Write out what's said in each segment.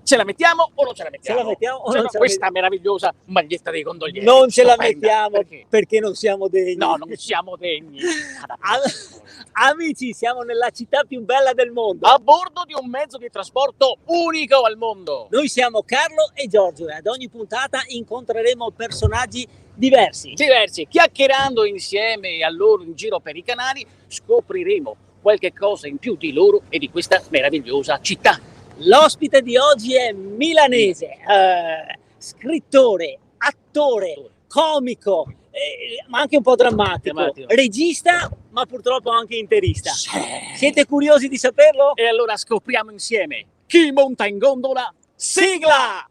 Ce la mettiamo o non ce la mettiamo? Ce la mettiamo o Cioè, non ce la questa meravigliosa maglietta dei gondolieri. Non ce la stupenda, mettiamo perché non siamo degni. No, non siamo degni. Amici, siamo nella città più bella del mondo. A bordo di un mezzo di trasporto unico al mondo. Noi siamo Carlo e Giorgio e ad ogni puntata incontreremo personaggi diversi. Chiacchierando insieme a loro in giro per i canali, scopriremo qualche cosa in più di loro e di questa meravigliosa città. L'ospite di oggi è milanese, scrittore, attore, comico, ma anche un po' drammatico, regista, ma purtroppo anche interista. Siete curiosi di saperlo? E allora scopriamo insieme chi monta in gondola. Sigla!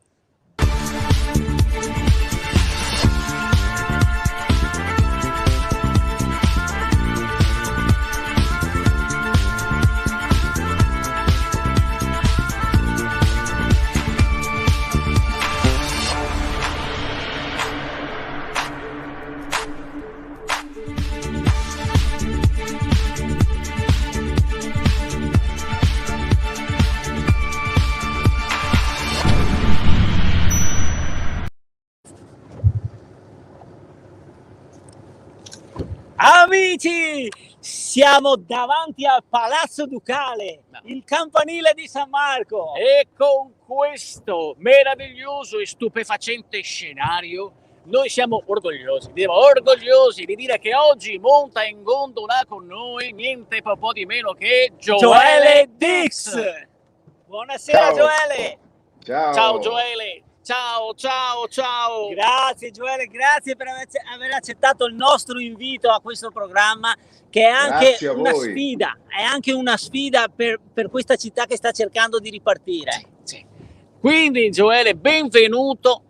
Amici, siamo davanti al Palazzo Ducale, il campanile di San Marco. E con questo meraviglioso e stupefacente scenario noi siamo orgogliosi di dire che oggi monta in gondola con noi niente po' di meno che Joele Dix. Buonasera. Ciao. Joele. Ciao Joele. Ciao. Grazie Joele, grazie per aver accettato il nostro invito a questo programma, che è anche una sfida, per questa città che sta cercando di ripartire. Sì. Quindi Joele, benvenuto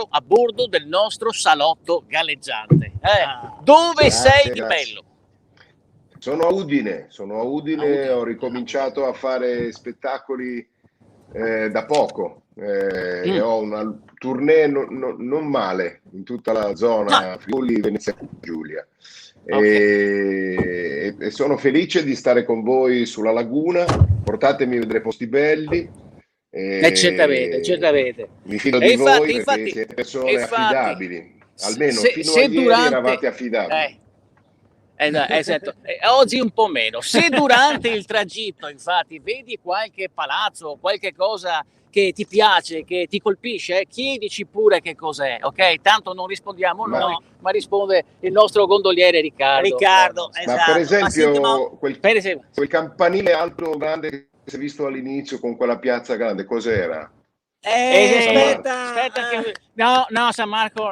a bordo del nostro salotto galleggiante. Dove sei di bello? Sono a Udine, ho ricominciato a fare spettacoli da poco. Ho una tournée non male in tutta la zona Friuli, Venezia Giulia. E sono felice di stare con voi sulla laguna. Portatemi a vedere posti belli. Certamente. Mi fido di voi perché siete persone affidabili. Almeno fino a ieri eravate affidabili. Esatto. Oggi un po' meno. Se durante il tragitto, infatti, vedi qualche palazzo, qualche cosa che ti piace, che ti colpisce, chiedici pure che cos'è, ok? Tanto non rispondiamo noi, ma risponde il nostro gondoliere Riccardo. Esatto. Ma per esempio, quel campanile alto grande che si è visto all'inizio con quella piazza grande, cos'era? Aspetta che... No, San Marco,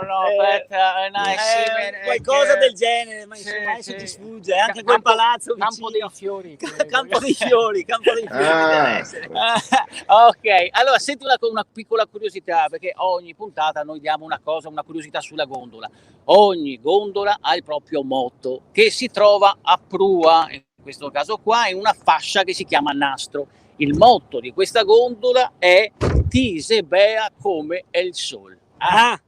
qualcosa del genere, ma insomma adesso ti sfugge, anche quel palazzo Campo dei Fiori. Campo dei Fiori deve essere. Ok, allora senti una piccola curiosità, perché ogni puntata noi diamo una curiosità sulla gondola. Ogni gondola ha il proprio motto, che si trova a prua, in questo caso qua, in una fascia che si chiama nastro. Il motto di questa gondola è "Ti se bea come il sol".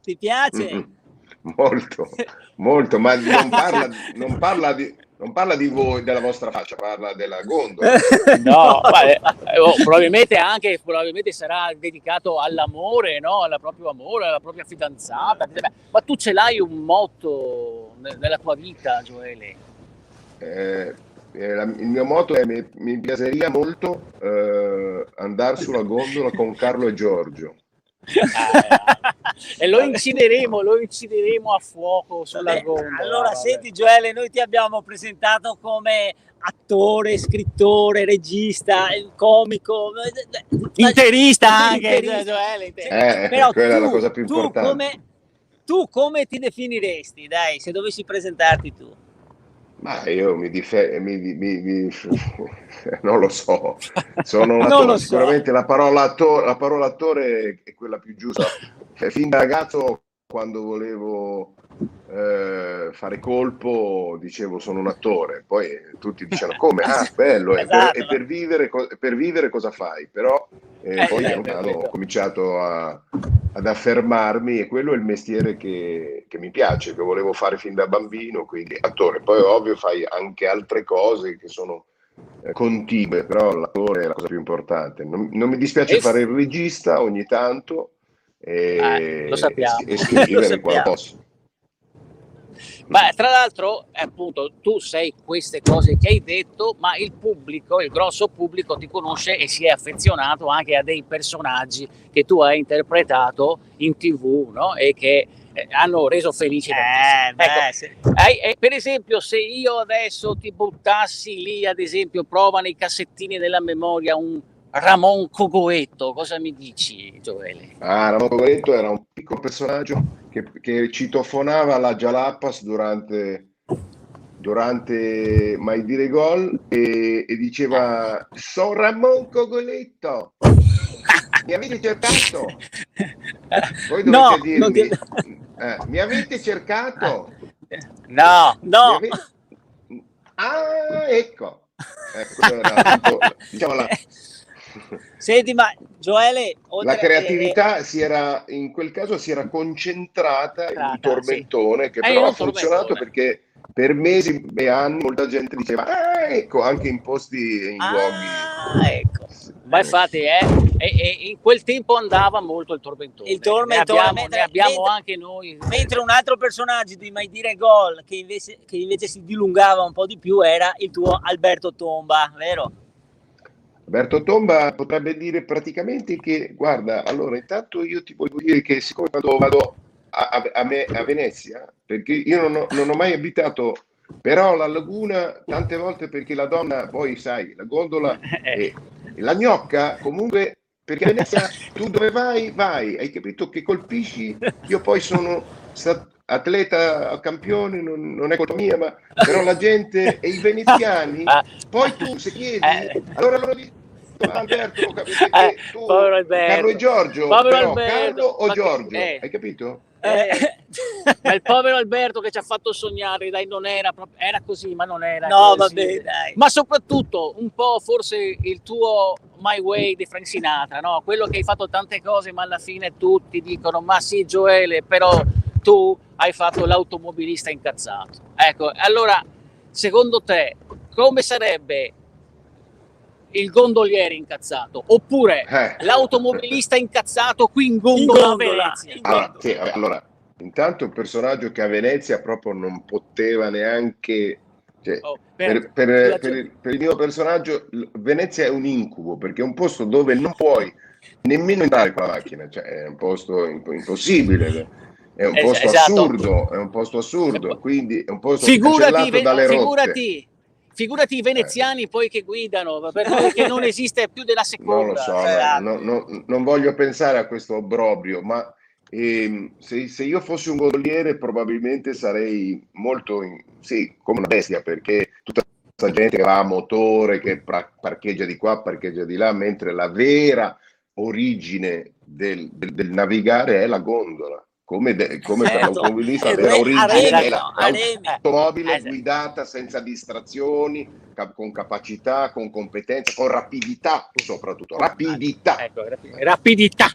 Ti piace? Molto, ma non parla di voi, della vostra faccia, parla della gondola. No, probabilmente sarà dedicato all'amore, no? Al proprio amore, alla propria fidanzata. Ma tu ce l'hai un motto nella tua vita, Joele? Il mio motto è: mi piaceria molto andare sulla gondola con Carlo e Giorgio. E lo incideremo a fuoco sulla gondola. Allora senti Joele, noi ti abbiamo presentato come attore, scrittore, regista, comico, interista anche. Joele, però quella è la cosa più importante. Tu come ti definiresti, dai, se dovessi presentarti tu? Ma io non lo so, sono un attore. Sicuramente la parola attore è quella più giusta. Fin da ragazzo, quando volevo fare colpo, dicevo sono un attore, poi tutti dicevano come? Bello, esatto, e per vivere cosa fai? Però poi ho cominciato ad affermarmi, e quello è il mestiere che mi piace, che volevo fare fin da bambino, quindi attore. Poi ovvio fai anche altre cose che sono continue, però l'attore è la cosa più importante. Non mi dispiace fare il regista ogni tanto lo sappiamo. e scrivere quando posso. Ma tra l'altro, appunto, tu sei queste cose che hai detto, ma il pubblico, il grosso pubblico ti conosce e si è affezionato anche a dei personaggi che tu hai interpretato in TV, no? E che hanno reso felici ecco, per esempio, se io adesso ti buttassi lì, ad esempio, prova nei cassettini della memoria un Ramon Cogoetto, cosa mi dici, Gioele? Ramon Cogoetto era un piccolo personaggio che citofonava la Jalapas durante Mai Dire Gol e diceva: "Sono Ramon Cogoletto, mi avete cercato?" Voi dovete dirmi: "Mi avete cercato?" No. Ah, ecco. Era tutto, diciamo, Senti, ma Gioele, la creatività in quel caso si era concentrata in un tormentone, sì, che però ha funzionato perché per mesi e anni molta gente diceva ecco, anche in posti, in luoghi. Ecco. Ma infatti in quel tempo andava molto il tormentone. Ne abbiamo anche noi. Mentre un altro personaggio di Mai Dire Gol che invece si dilungava un po' di più era il tuo Alberto Tomba, vero? Alberto Tomba potrebbe dire praticamente che, guarda, allora intanto io ti voglio dire che siccome quando vado a Venezia, perché io non ho mai abitato, però la laguna tante volte, perché la donna, poi sai, la gondola e la gnocca, comunque, perché a Venezia tu dove vai, hai capito che colpisci, io poi sono stato atleta campione, non è colpa mia, ma però la gente e i veneziani, poi tu se chiedi, allora loro dicono: Alberto, perché tu, povero Alberto. Carlo e Giorgio, però Carlo o Giorgio, hai capito? Ma il povero Alberto che ci ha fatto sognare, dai, non era così, ma non era no, così. Vabbè, dai. Ma soprattutto un po' forse il tuo My Way di Frank Sinatra, no? Quello che hai fatto tante cose, ma alla fine tutti dicono: ma sì, Gioele, però tu hai fatto l'automobilista incazzato. Ecco, allora, secondo te, come sarebbe il gondoliere incazzato oppure l'automobilista incazzato qui in gondola a Venezia? Allora, intanto un personaggio che a Venezia proprio non poteva neanche, cioè, per il mio personaggio Venezia è un incubo, perché è un posto dove non puoi nemmeno entrare con la macchina, cioè è un posto impossibile. È un posto assurdo, è un posto assurdo, quindi è un posto cancellato dalle rotte. Figurati i veneziani poi che guidano, perché non esiste più della seconda. Non lo so, non voglio pensare a questo obbrobrio, ma se io fossi un gondoliere probabilmente sarei molto, come una bestia, perché tutta questa gente che va a motore, che parcheggia di qua, parcheggia di là, mentre la vera origine del navigare è la gondola. Come per l'automobilista, la vera origine è l'automobile guidata senza distrazioni, con capacità, con competenza, con rapidità, soprattutto rapidità. Ecco, rapidità.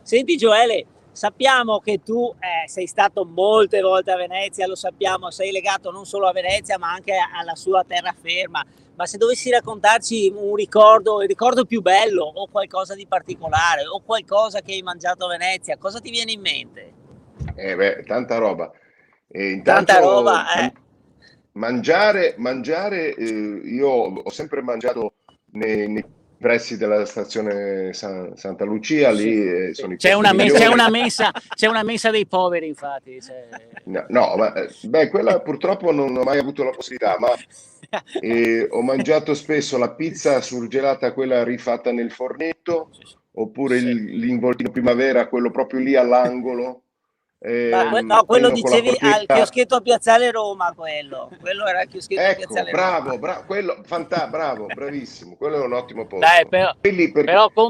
Senti Gioele, sappiamo che tu sei stato molte volte a Venezia, lo sappiamo, sei legato non solo a Venezia ma anche alla sua terraferma. Ma se dovessi raccontarci il ricordo più bello o qualcosa di particolare o qualcosa che hai mangiato a Venezia, cosa ti viene in mente? Tanta roba. Tanta roba, Mangiare, io ho sempre mangiato nei pressi della stazione Santa Lucia, lì c'è una mensa dei poveri, infatti. No, ma quella purtroppo non ho mai avuto la possibilità, ma ho mangiato spesso la pizza surgelata, quella rifatta nel fornetto, oppure l'involtino primavera, quello proprio lì all'angolo. No, quello dicevi al chioschetto a Piazzale Roma, quello era il chioschetto a Piazzale Roma. Bravo, bravissimo, quello è un ottimo posto. Dai,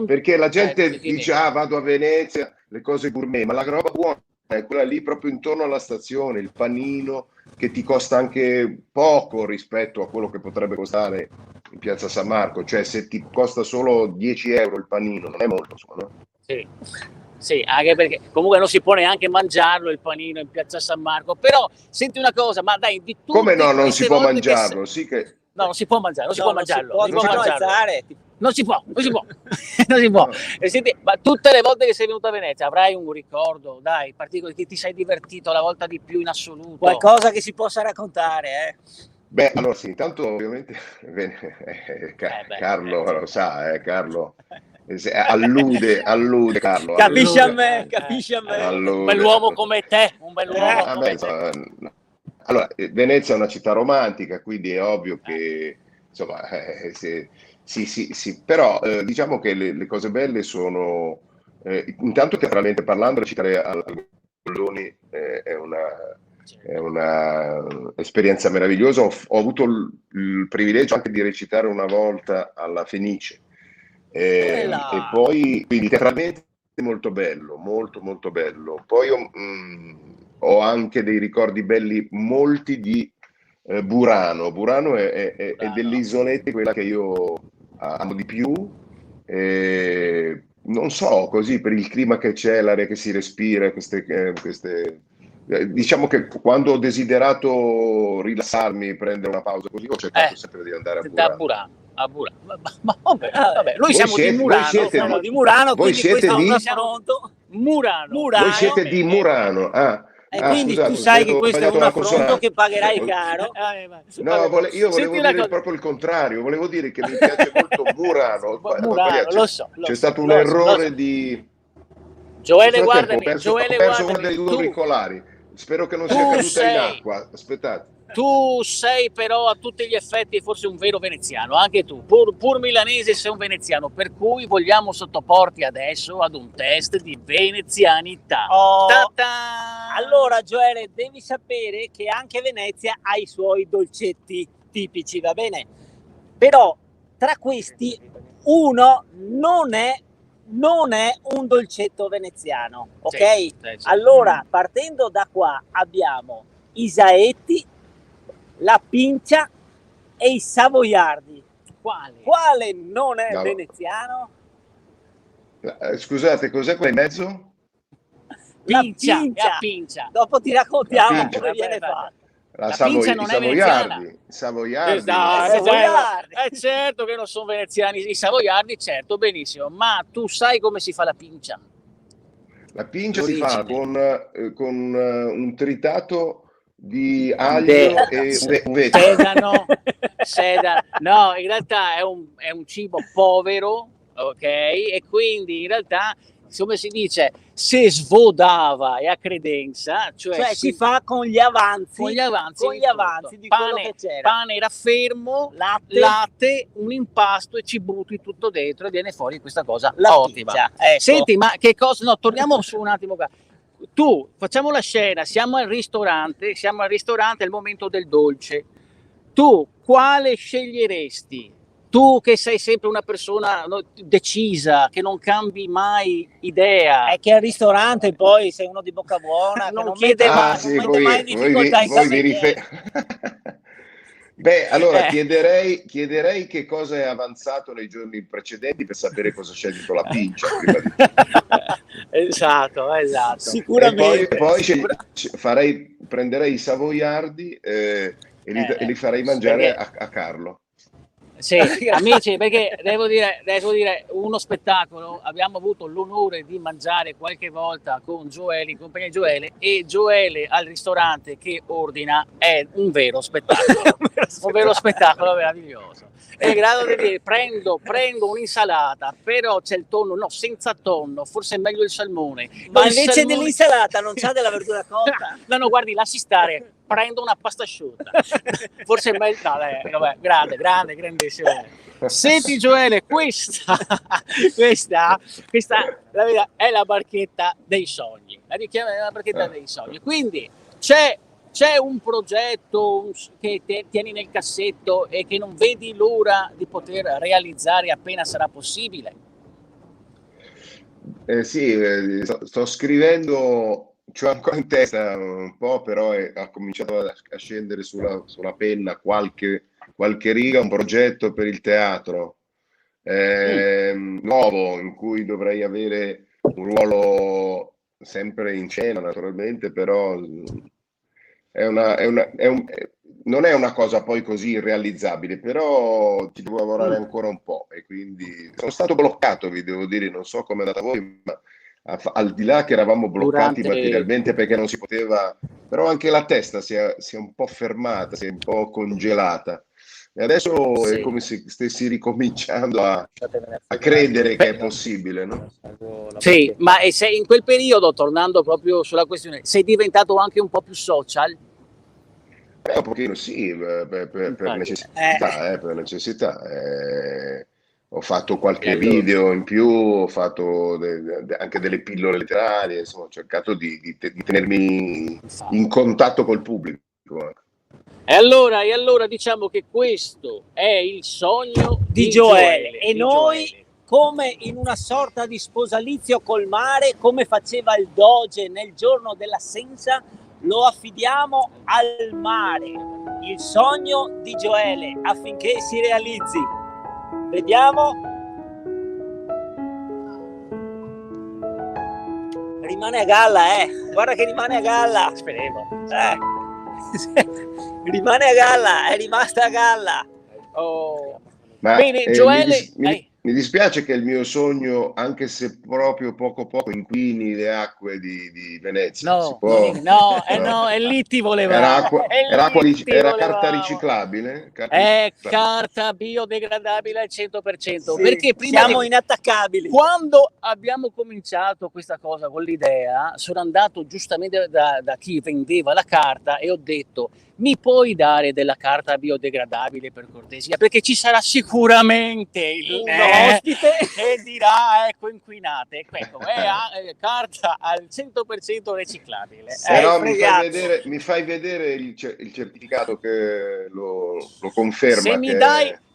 perché la gente dice vado a Venezia, le cose gourmet, ma la roba buona è quella lì proprio intorno alla stazione, il panino che ti costa anche poco rispetto a quello che potrebbe costare in Piazza San Marco, cioè se ti costa solo 10 euro il panino, non è molto, no? Sì, anche perché comunque non si può neanche mangiarlo il panino in Piazza San Marco, però senti una cosa, ma dai, di tutte come no, non si può mangiarlo, sì che No, non si può mangiare, non si può mangiarlo. Non si può alzare. Non si può. Non si può. E senti, ma tutte le volte che sei venuto a Venezia avrai un ricordo, dai, particolare, che ti sei divertito la volta di più in assoluto? Qualcosa che si possa raccontare, Beh, allora sì, intanto ovviamente Carlo lo sa, Carlo allude Carlo. Capisci a me. Un bell'uomo come te, un bell'uomo come te. Allora, Venezia è una città romantica, quindi è ovvio che, insomma, sì, però diciamo che le cose belle sono, intanto teatralmente parlando, recitare al Goldoni è una esperienza meravigliosa. Ho avuto il privilegio anche di recitare una volta alla Fenice, e poi quindi teatralmente molto bello, molto molto bello. Poi ho anche dei ricordi belli, molti di Burano. Burano è delle isolette quella che io amo di più, non so, così per il clima che c'è, l'aria che si respira, diciamo che quando ho desiderato rilassarmi, prendere una pausa così, ho cercato sempre di andare a Burano. Ma vabbè, noi siamo di Murano, voi siete di Murano. Voi siete di Murano. Quindi scusate, tu sai che questo è un affronto che pagherai caro. No, io volevo dire proprio il contrario, volevo dire che mi piace molto Murano. Lo so. C'è stato un errore di Gioele, guardami, ho perso uno dei due auricolari. Spero che non sia caduta in acqua. Aspettate. Tu sei però a tutti gli effetti forse un vero veneziano, anche tu, pur milanese sei un veneziano, per cui vogliamo sottoporti adesso ad un test di venezianità. Allora Gioele, devi sapere che anche Venezia ha i suoi dolcetti tipici, va bene? Però tra questi uno non è un dolcetto veneziano, ok? Sì. Allora, partendo da qua abbiamo i saetti, la pincia e i savoiardi. Quale non è veneziano? Scusate, cos'è qua in mezzo? La pincia. Dopo ti raccontiamo come viene fatta. La pincia non è veneziana. Savoiardi. Certo che non sono veneziani, i savoiardi, certo, benissimo. Ma tu sai come si fa la pincia? La pincia si fa con un tritato di aglio e sedano. No, in realtà è un cibo povero, ok? E quindi in realtà, come si dice, se svodava e a credenza, cioè si fa con gli avanzi di quello che c'era. Pane raffermo, latte, un impasto e ci butti tutto dentro e viene fuori questa cosa ottima. Ecco. Senti, ma che cosa? No, torniamo su un attimo qua. Tu, facciamo la scena, siamo al ristorante, è il momento del dolce. Tu quale sceglieresti? Tu che sei sempre una persona decisa, che non cambi mai idea. È che al ristorante poi sei uno di bocca buona, non chiede mai in difficoltà Beh, allora chiederei che cosa è avanzato nei giorni precedenti per sapere cosa ha scelto la pincia. Prima di Esatto. Sicuramente. Poi prenderei i savoiardi e li farei mangiare a Carlo. Sì, amici, perché devo dire uno spettacolo. Abbiamo avuto l'onore di mangiare qualche volta con Gioele, in compagnia di Gioele, e Gioele al ristorante che ordina è un vero spettacolo, un vero spettacolo meraviglioso. È in grado di dire prendo un'insalata, però c'è il tonno, no, senza tonno, forse è meglio il salmone. Ma invece dell'insalata non c'è della verdura cotta? No, guardi, lasci stare. Prendo una pasta asciutta, forse è meglio. No, vabbè, grandissimo. Senti Gioele, questa la verità, è la barchetta dei sogni. La richiama la barchetta dei sogni. Quindi c'è un progetto che tieni nel cassetto e che non vedi l'ora di poter realizzare appena sarà possibile? Sì, sto scrivendo. C'ho ancora in testa un po', però ha cominciato a scendere sulla penna qualche riga, un progetto per il teatro nuovo, in cui dovrei avere un ruolo sempre in scena, naturalmente, però non è una cosa poi così irrealizzabile, però ci devo lavorare ancora un po' e quindi sono stato bloccato, vi devo dire, non so come è andata a voi, ma al di là che eravamo bloccati Durante... materialmente perché non si poteva, però anche la testa si è un po' fermata, si è un po' congelata. E adesso è Sì. come se stessi ricominciando a credere che è possibile, no? Sì, ma in quel periodo, tornando proprio sulla questione, sei diventato anche un po' più social? Un pochino sì, per necessità, per necessità. Ho fatto qualche video in più, ho fatto anche delle pillole letterarie, insomma, ho cercato di tenermi in contatto col pubblico. E allora diciamo che questo è il sogno di Gioele. E noi, come in una sorta di sposalizio col mare, come faceva il Doge nel giorno dell'assenza, lo affidiamo al mare, il sogno di Gioele, affinché si realizzi. Vediamo. Rimane a galla, guarda che rimane a galla. Speriamo. Rimane a galla, è rimasta a galla. Oh. Ma, bene, Gioele, mi dispiace che il mio sogno, anche se proprio poco inquini le acque di Venezia. No, e lì ti volevamo. Era carta riciclabile? Carta biodegradabile al 100%. Sì, perché prima siamo inattaccabili. Quando abbiamo cominciato questa cosa con l'idea, sono andato giustamente da chi vendeva la carta e ho detto: mi puoi dare della carta biodegradabile per cortesia? Perché ci sarà sicuramente un ospite e dirà ecco inquinate. Ecco, è carta al 100% riciclabile. Però mi fai vedere il certificato che lo conferma.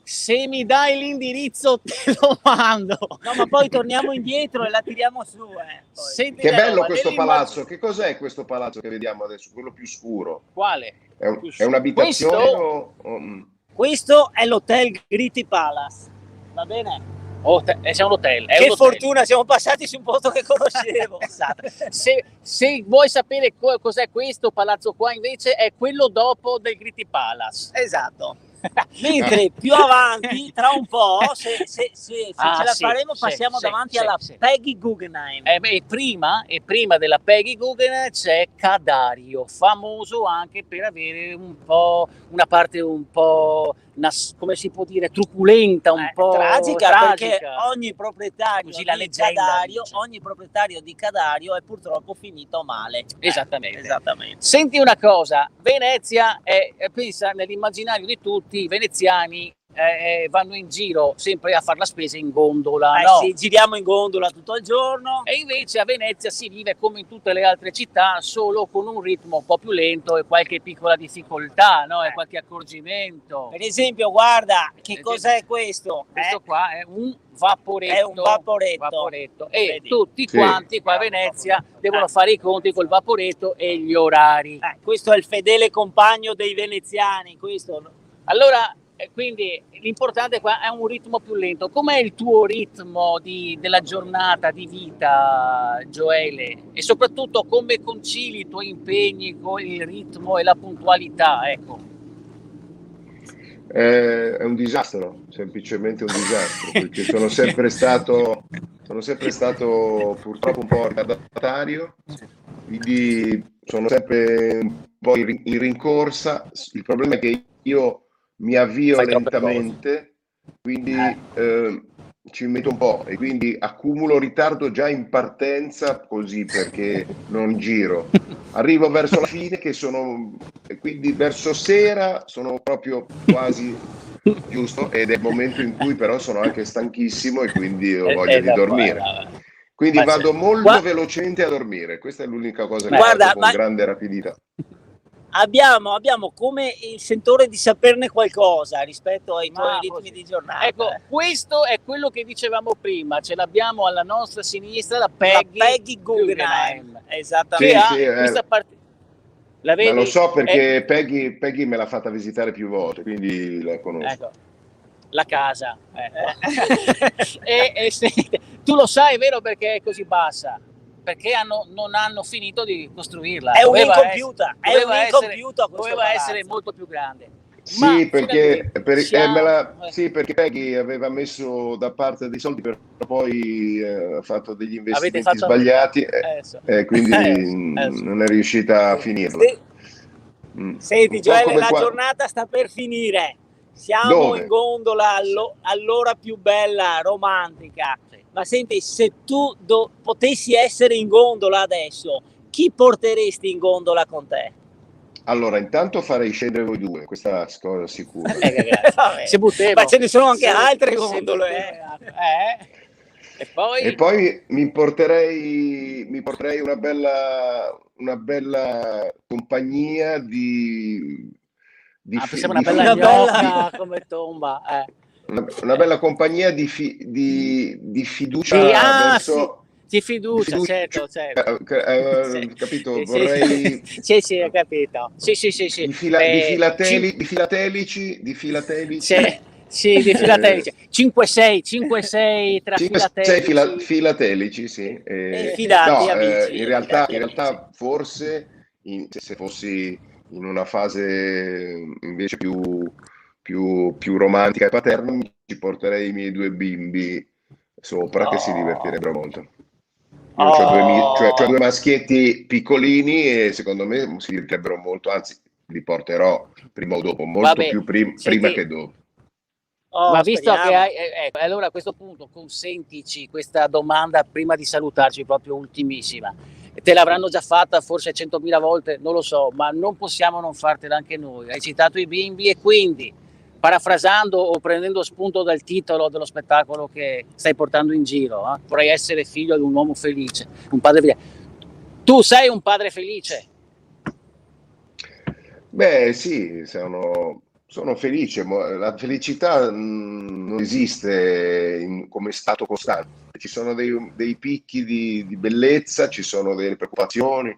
Se mi dai l'indirizzo te lo mando. No, ma poi torniamo indietro e la tiriamo su. Senti, che bello questo palazzo. Che cos'è questo palazzo che vediamo adesso? Quello più scuro. Quale? È un'abitazione Questo è l'hotel Gritti Palace. Va bene? C'è un hotel. Che fortuna, siamo passati su un posto che conoscevo. Esatto. Se vuoi sapere cos'è questo palazzo qua, invece è quello dopo del Gritti Palace. Esatto. Mentre più avanti, tra un po', se ce la faremo, passiamo davanti alla Peggy Guggenheim. E prima della Peggy Guggenheim c'è Cadario, famoso anche per avere una parte un po', come si può dire, truculenta, un po' tragica, perché ogni proprietario di Cadario è purtroppo finito male. Esattamente. Senti una cosa, Venezia pensa nell'immaginario di tutti, i veneziani vanno in giro sempre a fare la spesa in gondola, no? Sì, giriamo in gondola tutto il giorno. E invece a Venezia si vive come in tutte le altre città, solo con un ritmo un po' più lento e qualche piccola difficoltà, no? E qualche accorgimento. Per esempio, guarda, che cos'è questo? Questo qua è un vaporetto. È un vaporetto. E vedi? tutti quanti qua a Venezia devono fare i conti col vaporetto e gli orari. Questo è il fedele compagno dei veneziani, questo. Allora, quindi l'importante qua è un ritmo più lento. Com'è il tuo ritmo della giornata di vita, Gioele? E soprattutto come concili i tuoi impegni con il ritmo e la puntualità? Ecco. È un disastro, semplicemente un disastro, perché sono sempre stato purtroppo un po' ritardatario, quindi sono sempre un po' in rincorsa. Il problema è che io mi avvio lentamente, quindi ci metto un po' e quindi accumulo ritardo già in partenza, così, perché non giro. Arrivo verso la fine e quindi verso sera sono proprio quasi giusto, ed è il momento in cui però sono anche stanchissimo e quindi ho voglia di dormire. Quindi vado molto velocemente a dormire, questa è l'unica cosa che faccio con grande rapidità. Abbiamo come il sentore di saperne qualcosa rispetto ai tuoi ritmi di giornata. Ecco, questo è quello che dicevamo prima, ce l'abbiamo alla nostra sinistra la Peggy Guggenheim. Esattamente. Questa parte. La vedi? Ma lo so perché Peggy me l'ha fatta visitare più volte, quindi la conosco. Ecco. La casa. Tu lo sai, vero, perché è così bassa? perché non hanno finito di costruirla. È Doveva un'incompiuta, questo doveva essere palazzo. molto più grande. Sì, perché, siamo- sì, perché Peggy aveva messo da parte dei soldi, però poi ha fatto degli investimenti fatto- sbagliati e quindi Adesso. non è riuscita a finirla. Senti Un po' Gioele, come la qua- giornata sta per finire. Siamo Dove? in gondola all'ora più bella, romantica. Ma senti, se tu potessi essere in gondola adesso, chi porteresti in gondola con te? Allora, intanto farei scendere voi due, questa cosa sicura. Vabbè. Se butteva. Ma ce ne sono anche Se- altre se gondole. butteva. E poi mi porterei una bella compagnia di pensavo di una bella Una bella- gnocca come tomba. una bella compagnia di fiducia Sì, verso di fiducia, di certo. Sì. capito? Sì, Vorrei sì, ho capito. Sì. di filatelici Sì, di filatelici. 5-6 tra 5-6 filatelici. filatelici, sì. Fidati, No, amici. in realtà forse se fossi in una fase invece più romantica e paterna, ci porterei i miei due bimbi sopra che si divertirebbero molto. Io ho due maschietti piccolini e secondo me si divertirebbero molto, anzi li porterò prima o dopo, molto Vabbè, più prima senti, che dopo. ma visto speriamo. che hai, ecco, allora a questo punto consentici questa domanda prima di salutarci, proprio ultimissima. Te l'avranno già fatta forse 100.000 volte, non lo so, ma non possiamo non fartela anche noi. Hai citato i bimbi e quindi, parafrasando o prendendo spunto dal titolo dello spettacolo che stai portando in giro, vorrei essere figlio di un uomo felice, un padre felice. Tu sei un padre felice? Beh, sì, sono felice, ma la felicità non esiste come stato costante. Ci sono dei picchi di bellezza, ci sono delle preoccupazioni.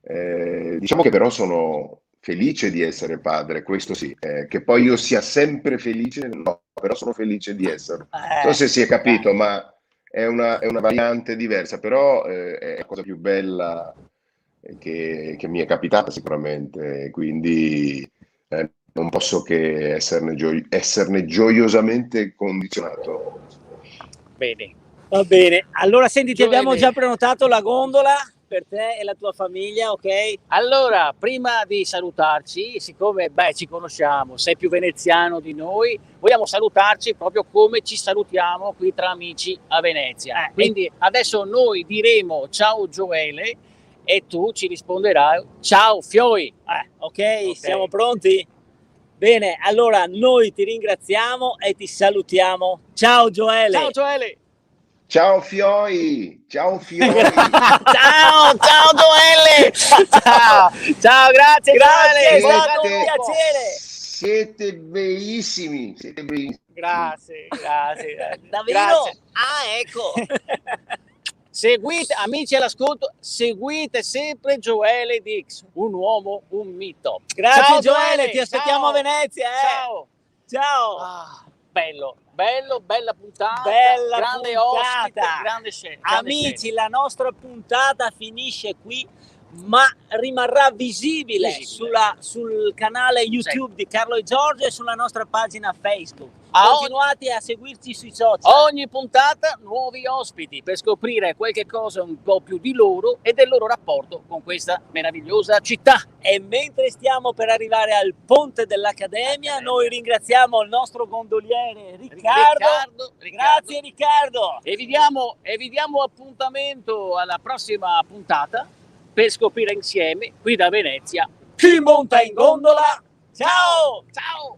Diciamo che però sono felice di essere padre, questo sì. Che poi io sia sempre felice, no, però sono felice di esserlo. Non so se si è capito, ma è una variante diversa, però è la cosa più bella che mi è capitata sicuramente, quindi non posso che esserne gioiosamente condizionato. Bene. Va bene, allora senti, ti Gioele. abbiamo già prenotato la gondola per te e la tua famiglia, ok? Allora, prima di salutarci, siccome ci conosciamo, sei più veneziano di noi, vogliamo salutarci proprio come ci salutiamo qui tra amici a Venezia. Quindi adesso noi diremo ciao Gioele e tu ci risponderai ciao Fioi. Ok, siamo pronti? Bene, allora noi ti ringraziamo e ti salutiamo. Ciao Gioele! Ciao Gioele! Ciao Fioi! Ciao Fioi! ciao Gioele! Ciao, grazie Gioele! È stato un piacere! Siete bellissimi! Grazie. Davvero? Grazie. Ecco! Seguite, amici all'ascolto, seguite sempre Gioele Dix, un uomo, un mito. Grazie Ciao, Gioele, ti aspettiamo ciao. a Venezia. Ciao. Bello, bella puntata, Bella grande puntata. ospite, grande scena. Amici, la nostra puntata finisce qui, ma rimarrà visibile. Sul canale YouTube di Carlo e Giorgio e sulla nostra pagina Facebook. Continuate a seguirci sui social. Ogni puntata nuovi ospiti per scoprire qualche cosa un po' più di loro e del loro rapporto con questa meravigliosa città. E mentre stiamo per arrivare al ponte dell'Accademia, noi ringraziamo il nostro gondoliere Riccardo. Grazie Riccardo. E vi diamo appuntamento alla prossima puntata per scoprire insieme qui da Venezia chi monta in gondola. Ciao! Ciao!